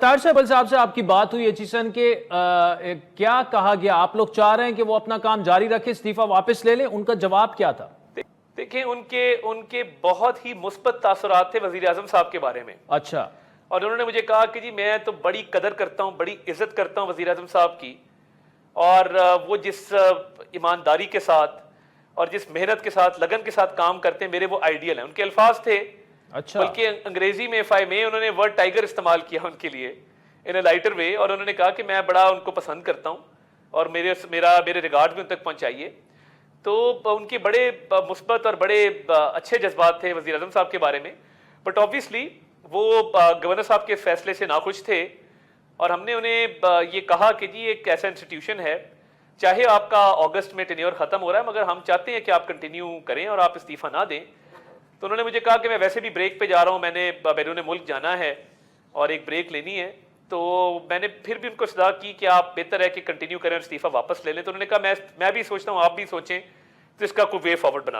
طاہر صاحب سے آپ کی بات ہوئی ایچیسن کے کیا کہا گیا؟ آپ لوگ چاہ رہے ہیں کہ وہ اپنا کام جاری رکھے، استعفیٰ واپس لے لیں، ان کا جواب کیا تھا؟ دیکھیں ان کے بہت ہی مثبت تاثرات تھے وزیر اعظم صاحب کے بارے میں. اچھا. اور انہوں نے مجھے کہا کہ جی میں تو بڑی قدر کرتا ہوں، بڑی عزت کرتا ہوں وزیر اعظم صاحب کی، اور وہ جس ایمانداری کے ساتھ اور جس محنت کے ساتھ، لگن کے ساتھ کام کرتے ہیں، میرے وہ آئیڈیل ہیں. ان کے الفاظ تھے، اچھا. بلکہ انگریزی میں اف آئی میں انہوں نے ورڈ ٹائیگر استعمال کیا ان کے لیے ان اے لائٹر وے، اور انہوں نے کہا کہ میں بڑا ان کو پسند کرتا ہوں اور میرے ریگارڈ بھی ان تک پہنچائیے. تو ان کے بڑے مثبت اور بڑے اچھے جذبات تھے وزیر اعظم صاحب کے بارے میں. بٹ آبویسلی وہ گورنر صاحب کے فیصلے سے ناخوش تھے، اور ہم نے انہیں یہ کہا کہ جی ایک ایسا انسٹیٹیوشن ہے، چاہے آپ کا اگست میں ٹینیور ختم ہو رہا ہے، مگر ہم چاہتے ہیں کہ آپ کنٹینیو کریں اور آپ استعفیٰ نہ دیں. تو انہوں نے مجھے کہا کہ میں ویسے بھی بریک پہ جا رہا ہوں، میں نے بیرون ملک جانا ہے اور ایک بریک لینی ہے. تو میں نے پھر بھی ان کو صدا کی کہ آپ بہتر ہے کہ کنٹینیو کریں اور استعفیٰ واپس لے لیں. تو انہوں نے کہا میں بھی سوچتا ہوں، آپ بھی سوچیں، تو اس کا کوئی وے فارورڈ بنا